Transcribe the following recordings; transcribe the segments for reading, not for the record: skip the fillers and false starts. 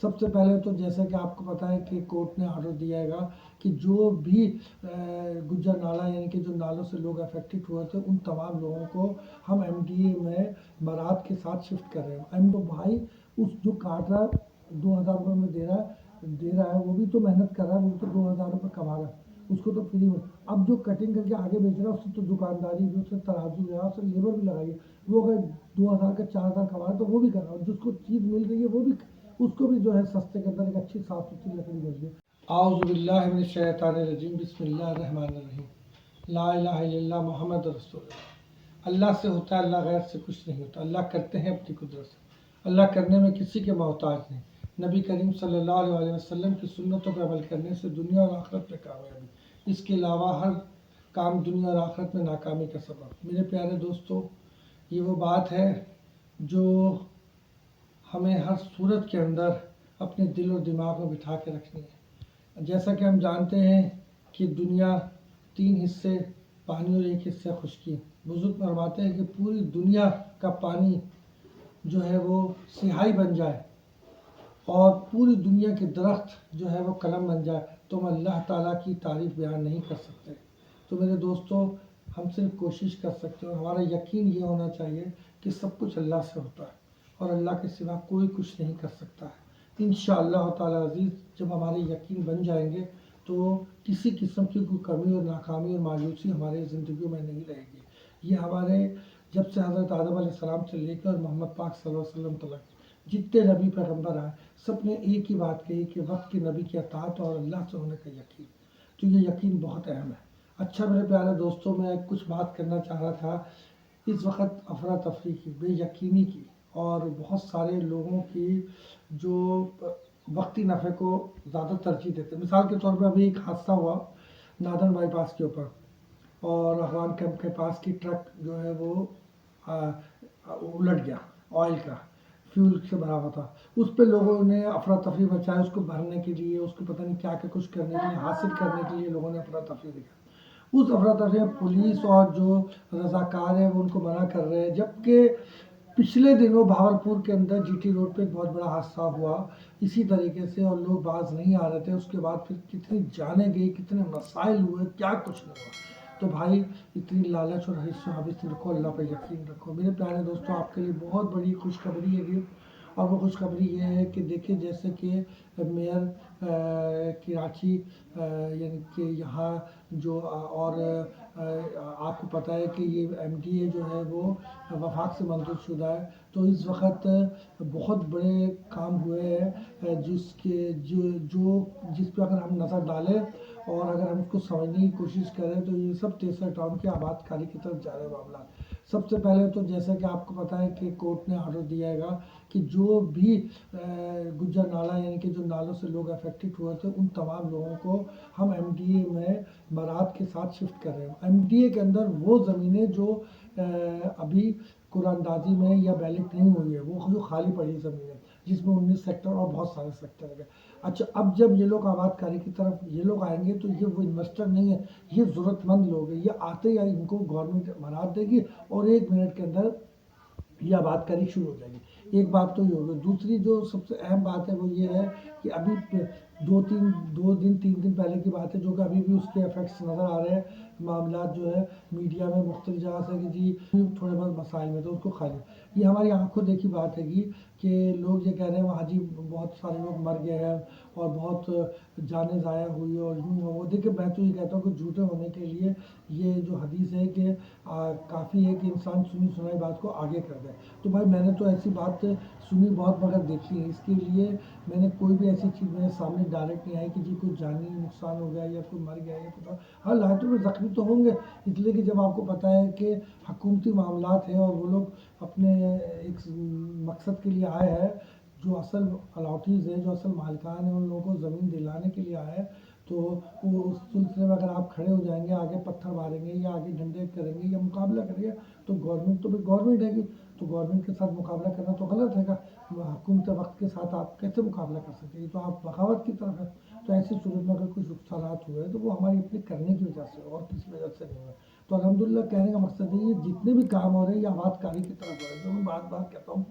سب سے پہلے تو جیسا کہ آپ کو پتہ ہے کہ کورٹ نے آرڈر دیا ہے گا کہ جو بھی گجر نالہ یعنی کہ جو نالوں سے لوگ افیکٹڈ ہوئے تھے ان تمام لوگوں کو ہم ایم ڈی اے میں برات کے ساتھ شفٹ کر رہے ہیں۔ تو بھائی اس جو کاٹ رہا 2,000 روپے میں دے رہا ہے وہ بھی تو محنت کر رہا ہے، وہ تو 2,000 روپے کما رہا ہے، اس کو تو فری میں۔ اب جو کٹنگ کر کے آگے بیچ رہا ہے اس سے تو دکانداری بھی، اس سے ترازو لگا، اس سے لیبر بھی لگائی ہے، وہ اگر 2,000 کا 4,000 کما رہا ہے تو وہ بھی کر رہا ہے، اور جس کو چیز مل رہی ہے وہ بھی اس کو بھی جو ہے سستے کے اندر ایک اچھی صاف ستھری لکڑی مل رہی ہے۔ اعوذ باللہ من الشیطان الرجیم، بسم اللہ الرحمن الرحیم، لا الہ الا اللہ محمد رسول اللہ۔ اللہ سے ہوتا ہے، اللہ غیر سے کچھ نہیں ہوتا، اللہ کرتے ہیں اپنی قدرت سے، اللہ کرنے میں کسی کے محتاج نہیں۔ نبی کریم صلی اللہ علیہ وسلم کی سنتوں پر عمل کرنے سے دنیا اور آخرت میں کامیابی، اس کے علاوہ ہر کام دنیا اور آخرت میں ناکامی کا سبب۔ میرے پیارے دوستو، یہ وہ بات ہے جو ہمیں ہر صورت کے اندر اپنے دل اور دماغ میں بٹھا کے رکھنی ہے۔ جیسا کہ ہم جانتے ہیں کہ دنیا 3 حصے پانی اور 1 حصہ خشکی۔ بزرگ فرماتے ہیں کہ پوری دنیا کا پانی جو ہے وہ سیاہی بن جائے اور پوری دنیا کے درخت جو ہے وہ قلم بن جائے تو ہم اللہ تعالیٰ کی تعریف بیان نہیں کر سکتے۔ تو میرے دوستو، ہم صرف کوشش کر سکتے ہیں اور ہمارا یقین یہ ہونا چاہیے کہ سب کچھ اللہ سے ہوتا ہے اور اللہ کے سوا کوئی کچھ نہیں کر سکتا ہے۔ انشاءاللہ تعالیٰ عزیز جب ہمارے یقین بن جائیں گے تو کسی قسم کی کوئی کمی اور ناکامی اور مایوسی ہمارے زندگیوں میں نہیں رہے گی۔ یہ ہمارے جب سے حضرت آدم علیہ السلام سے لے کر محمد پاک صلی اللہ علیہ وسلم تک جتنے نبی پیغمبر آئے سب نے ایک ہی بات کہی کہ وقت کے نبی کی اطاعت اور اللہ سے ہونے کا یقین۔ تو یہ یقین بہت اہم ہے۔ اچھا میرے پیارے دوستوں، میں کچھ بات کرنا چاہ رہا تھا اس وقت افراتفری کی، بے یقینی کی، اور بہت سارے لوگوں کی جو وقتی نفع کو زیادہ ترجیح دیتے ہیں۔ مثال کے طور پر ابھی ایک حادثہ ہوا نادن بائی پاس کے اوپر، اور احرام کیمپ کے پاس کی ٹرک جو ہے وہ الٹ گیا، آئل کا فیول سے بھرا ہوا تھا۔ اس پہ لوگوں نے افراتفری مچائی، اس کو بھرنے کے لیے، اس کو پتہ نہیں کیا کیا کچھ کرنے کے لیے، حاصل کرنے کے لیے لوگوں نے افراتفری دکھا۔ اس افراتفری میں پولیس اور جو رضاکار ہیں وہ ان کو منع کر رہے ہیں، جبکہ پچھلے دنوں بھاولپور کے اندر جی ٹی روڈ پہ ایک بہت بڑا حادثہ ہوا اسی طریقے سے، اور لوگ باز نہیں آ رہے تھے۔ اس کے بعد پھر کتنی جانیں گئی، کتنے مسائل ہوئے، کیا کچھ نہیں ہوا۔ تو بھائی اتنی لالچ اور حرص و حابث رکھو، اللہ پہ یقین رکھو۔ میرے پیارے دوستوں، آپ کے لیے بہت بڑی خوشخبری ہے یہ، اور وہ خوشخبری یہ ہے کہ دیکھیں جیسے کہ میئر کراچی یعنی کہ یہاں جو، اور آپ کو پتہ ہے کہ یہ ایم ڈی اے جو ہے وہ وفاق سے منظور شدہ ہے، تو اس وقت بہت بڑے کام ہوئے ہیں جس پہ اگر ہم نظر ڈالیں اور اگر ہم اس کو سمجھنے کی کوشش کریں تو یہ سب تیسرا ٹاؤن کی آباد کاری کی طرف جا رہے معاملات۔ سب سے پہلے تو جیسا کہ آپ کو پتہ ہے کہ کورٹ نے آرڈر دیا ہے گا کہ جو بھی گجر نالہ یعنی کہ جو نالوں سے لوگ افیکٹڈ ہوئے تھے ان تمام لوگوں کو ہم ایم ڈی اے میں برات کے ساتھ شفٹ کر رہے ہیں۔ ایم ڈی اے کے اندر وہ زمینیں جو ابھی قرآن اندازی میں یا بیلٹ نہیں ہوئی ہے، وہ جو خالی پڑی زمینیں جس میں 19 سیکٹر اور بہت سارے سیکٹر ہیں۔ اچھا، اب جب یہ لوگ آباد کاری کی طرف یہ لوگ آئیں گے تو یہ وہ انویسٹر نہیں ہے، یہ ضرورت مند لوگ ہیں۔ یہ آتے ہی ان کو گورنمنٹ برات دے گی اور 1 منٹ کے اندر یہ آباد کاری شروع ہو جائے گی۔ ایک بات تو یہ ہوگی۔ دوسری جو سب سے اہم بات ہے وہ یہ ہے کہ ابھی 2 دن 3 دن پہلے کی بات ہے، جو کہ ابھی بھی اس کے ایفیکٹس نظر آ رہے ہیں، معاملات جو ہے میڈیا میں مختلف جگہ سے کہ جی تھوڑے بہت مسائل میں تو اس کو خالی، یہ ہماری آنکھوں دیکھی بات ہے کہ لوگ یہ کہہ رہے ہیں وہاں جی بہت سارے لوگ مر گئے ہیں اور بہت جانیں ضائع ہوئی اور وہ دیکھیں، میں تو یہ کہتا ہوں کہ جھوٹے ہونے کے لیے یہ جو حدیث ہے کہ کافی ہے کہ انسان سنی سنائی بات کو آگے کر دے۔ تو بھائی میں نے تو ایسی بات سنی بہت مگر دیکھی ہے، اس کے لیے میں نے کوئی بھی ایسی چیز میرے سامنے ڈائریکٹ نہیں آئی کہ جی کوئی جانی نقصان ہو گیا یا کوئی مر گیا یا کچھ، ہاں لائٹوں میں زخمی تو ہوں گے، اس لیے کہ جب آپ کو پتہ ہے کہ حکومتی معاملات ہیں اور وہ لوگ اپنے ایک مقصد کے لیے آئے ہیں، جو اصل الاٹیز ہیں، جو اصل مالکان ہیں، ان لوگوں کو زمین دلانے کے لیے آئے ہیں، تو وہ اس سلسلے میں اگر آپ کھڑے ہو جائیں گے، آگے پتھر ماریں گے یا آگے ڈنڈے کریں گے یا مقابلہ کریں گے تو گورنمنٹ تو بھی گورنمنٹ ہے گی، تو گورنمنٹ کے ساتھ مقابلہ کرنا تو غلط ہے گا۔ حکومت وقت کے ساتھ آپ کیسے مقابلہ کر سکتے ہیں؟ یہ تو آپ بغاوت کی طرف ہے۔ تو ایسی صورت میں اگر کچھ نقصانات ہوئے تو وہ ہماری اپنے کرنے کی وجہ سے اور کسی وجہ سے نہیں ہوئے۔ تو الحمدللہ کہنے کا مقصد ہے یہ جتنے بھی کام ہو رہے ہیں یہ آباد کاری کی طرف ہو رہے ہیں۔ جو میں بات کہتا ہوں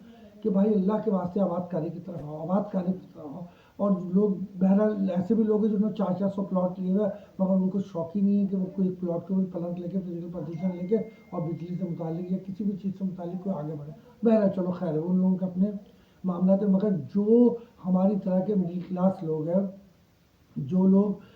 کہ بھائی اللہ کے واسطے آباد کاری کی طرف آؤ، آباد کاری کی طرف آؤ. اور لوگ بہرحال ایسے بھی لوگ ہیں جنہوں نے 400 پلاٹ لیے ہوئے مگر ان کو شوق ہی نہیں ہے کہ وہ کوئی پلاٹ کے اوپر پلنٹ لے کے فزیکل پوزیشن لے کے اور بجلی سے متعلق یا کسی بھی چیز سے متعلق کوئی آگے بڑھے. بہرحال چلو خیر ہے ان لوگوں کے اپنے معاملات ہیں. مگر جو ہماری طرح کے مڈل کلاس لوگ ہیں، جو لوگ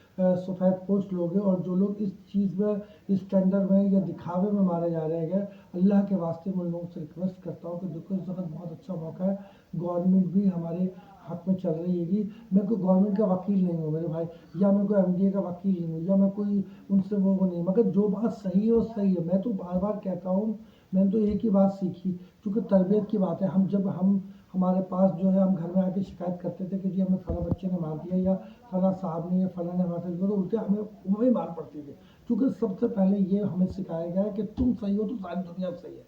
سفید پوش لوگ ہیں اور جو لوگ اس چیز میں اس ٹینڈر میں یا دکھاوے میں مارے جا رہے ہیں، اللہ کے واسطے میں ان لوگوں سے ریکویسٹ کرتا ہوں کہ دیکھو اس وقت بہت اچھا موقع ہے، گورنمنٹ بھی ہمارے حق میں چل رہی ہے گی. میں کوئی گورنمنٹ کا وکیل نہیں ہوں میرے بھائی، یا میں کوئی MDA کا وکیل نہیں ہوں، یا میں کوئی ان سے وہ نہیں، مگر جو بات صحیح ہے وہ صحیح ہے. میں تو بار بار کہتا ہوں، میں نے تو ایک ہی بات سیکھی چونکہ تربیت کی بات ہے. جب ہمارے پاس جو ہے ہم گھر میں آ کے شکایت کرتے تھے کہ جی ہمیں فلاں بچے نے مار دیا یا فلاں صاحب نے یا فلاں نے ہمارے ساتھ، تو الٹے ہمیں وہی مار پڑتی تھی. چونکہ سب سے پہلے یہ ہمیں سکھایا گیا ہے کہ تم صحیح ہو تو ساری دنیا صحیح ہے،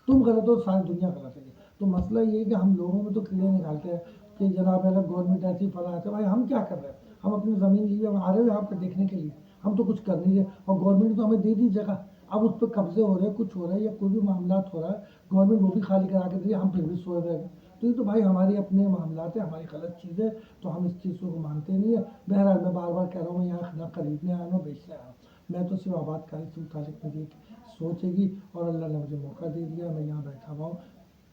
تم غلط ہو ساری دنیا غلط ہے. تو مسئلہ یہ ہے کہ ہم لوگوں میں تو کیڑے نکالتے ہیں کہ جناب اگر گورنمنٹ ایسی فلاں ایسے. بھائی ہم کیا کر رہے ہیں؟ ہم اپنی زمین لیے ہم آ رہے ہیں یہاں پہ دیکھنے کے لیے، ہم تو کچھ کر نہیں رہے. اور گورنمنٹ تو ہمیں دے دی جگہ، اب اس پہ قبضے ہو رہے ہیں، کچھ ہو رہا ہے یا کوئی بھی معاملات ہو رہا ہے، گورنمنٹ وہ بھی خالی کرا کے دے، ہم پھر بھی سوئے رہے گا. تو یہ تو بھائی ہمارے اپنے معاملات ہیں، ہماری غلط چیز ہے، تو ہم اس چیز کو مانتے نہیں ہیں. بہرحال میں بار بار کہہ رہا ہوں، میں یہاں نہ خریدنے آیا ہوں بیچنے آیا ہوں. میں تو صرف آباد کاری سے متعلق میری ایک سوچ ہے گی اور اللہ نے مجھے موقع دے دیا، میں یہاں بیٹھا ہوا ہوں.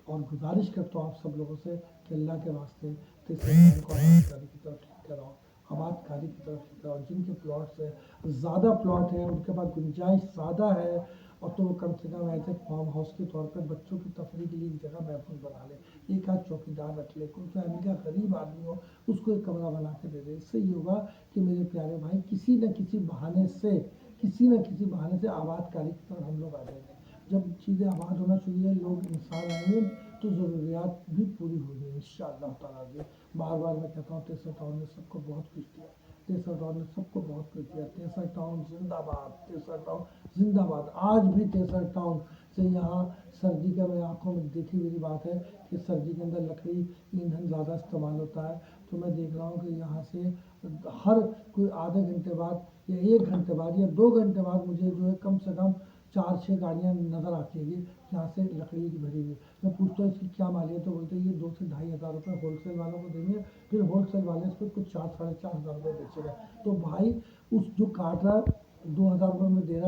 اور گزارش کرتا ہوں آپ سب لوگوں سے کہ اللہ کے واسطے تیسرے کو آباد کاری کی طرف لے کر آؤ، آباد کاری کی طرف لے کر آؤ. جن کے پلاٹس ہے، زیادہ پلاٹ ہیں، ان کے پاس گنجائش زیادہ ہے، اور تو وہ کم سے کم ایسے فارم ہاؤس کے طور پہ بچوں کی تفریح کے لیے ایک جگہ محفوظ بنا لے. ایک آدھ چوکیدار رکھ لے، کوئی فیملی کا غریب آدمی ہو اس کو ایک کمرہ بنا کے دے دے. اس سے یہ ہوگا کہ میرے پیارے بھائی کسی نہ کسی بہانے سے آباد کاری کی طرف ہم لوگ آ جائیں گے. جب چیزیں آباد ہونا شروع ہے، لوگ انسان آئیں گے تو ضروریات بھی پوری ہوگی انشاءاللہ تعالیٰ. بار بار میں کہتا ہوں تیسرا ٹاؤن نے سب کو بہت کچھ دیا، تیسرا ٹاؤن نے سب کو بہت کچھ دیا. تیسرا ٹاؤن زندہ باد، تیسرا ٹاؤن زندہ باد. آج بھی تیسرا ٹاؤن سے یہاں سردی کا میری آنکھوں میں دیکھی ہوئی بات ہے کہ سردی کے اندر لکڑی ایندھن زیادہ استعمال ہوتا ہے. تو میں دیکھ رہا ہوں کہ یہاں سے ہر کوئی آدھے گھنٹے بعد یا 1 گھنٹے بعد یا 2 گھنٹے بعد مجھے جو ہے کم سے کم 4-6 گاڑیاں نظر آتی ہیں یہاں سے لکڑی کی بھری ہوئی. میں پوچھتا ہوں اس کی کیا مالیت؟ تو بولتے ہیں یہ 2 سے 2,500 روپے ہول سیل والوں کو دیں گے، پھر ہول سیل والے اس کو کچھ 4-4.5 ہزار روپے بیچے گا. تو بھائی اس جو کاٹ رہا ہے 2,000 روپے میں دے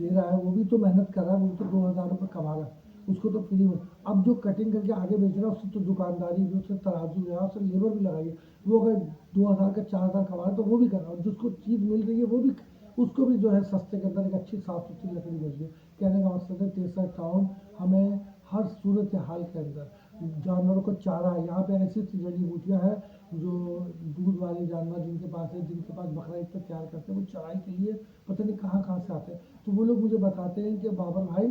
رہا ہے وہ بھی تو محنت کر رہا ہے، وہ بھی تو 2,000 روپے کما رہا ہے، اس کو تو فری میں. اب جو کٹنگ کر کے آگے بیچ رہا ہے اس سے تو دکانداری بھی، اس سے ترازو بھی ہے، اس سے لیبر بھی لگائی ہے. وہ اگر 2,000 کا 4,000 کما رہا ہے تو وہ بھی کر رہا ہے، اور جس کو چیز مل رہی ہے وہ بھی اس کو بھی جو ہے سستے کے اندر ایک اچھی صاف ستھری لکڑی مل رہی ہے. کہنے کا مقصد ہے تیسرا ٹاؤن ہمیں ہر صورت حال کے اندر جانوروں کو چارہ ہے. یہاں پہ ایسی جڑی بوٹیاں ہیں جو دودھ والے جانور جن کے پاس ہے، جن کے پاس بقرا عید پہ تیار کرتے ہیں، وہ چرائی کے لیے پتہ نہیں کہاں کہاں سے آتے ہیں. تو وہ لوگ مجھے بتاتے ہیں کہ بابر بھائی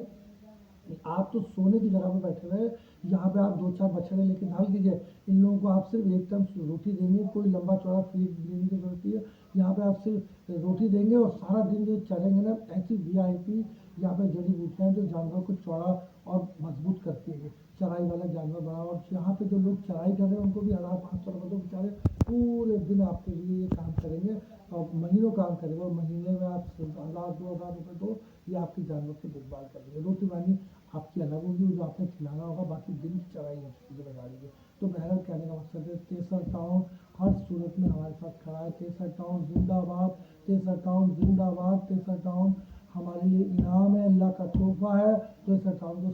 آپ تو سونے کی جگہ پہ بیٹھے ہوئے، یہاں پہ آپ 2-4 بچڑے لے کے ڈال دیجیے، ان لوگوں کو آپ صرف ایک ٹائم روٹی دیں گے، کوئی لمبا چوڑا فیڈ دینے کی ضرورت نہیں ہے. یہاں پہ آپ صرف روٹی دیں گے اور سارا دن جو چلیں گے نا، ایسی VIP یہاں پہ جڑی بوٹیاں جو جانور کو چوڑا اور مضبوط کرتی ہے. چرائی والا جانور بڑا، اور یہاں پہ جو لوگ چرائی کر رہے ہیں ان کو بھی 1,000-500 روپے تو بیچارے پورے دن آپ کے لیے یہ کام کریں گے اور مہینوں کام کریں گے، اور مہینے میں آپ 1,000-2,000 روپے دو، یہ آپ کے جانور کی دیکھ بھال کریں گے. روٹی پانی آپ کی الگ ہوگی، جو آپ نے کھلانا ہوگا، باقی دن کی چرائی ان کی ذمہ داری ہے. تو بہرحال کہنے کا مقصد ہے تیسرا ٹاؤن ہر صورت میں ہمارے ساتھ کھڑا ہے. تیسرا ٹاؤن زندہ باد، تیسرا ٹاؤن زندہ باد. تیسرا ٹاؤن ہمارے لیے انعام ہے، اللہ کا تحفہ ہے. تو تیسرا ٹاؤن کو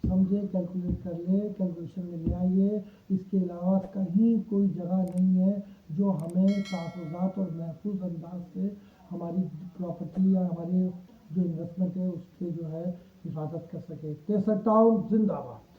سمجھے کیلکولیٹ کر لے، کیلکولیشن میں لے آئیے. اس کے علاوہ کہیں کوئی جگہ نہیں ہے جو ہمیں تحفظات اور محفوظ انداز سے ہماری پراپرٹی یا ہماری جو انویسٹمنٹ ہے اس کے جو ہے حفاظت کر سکے. تیسرا ٹاؤن زندہ باد.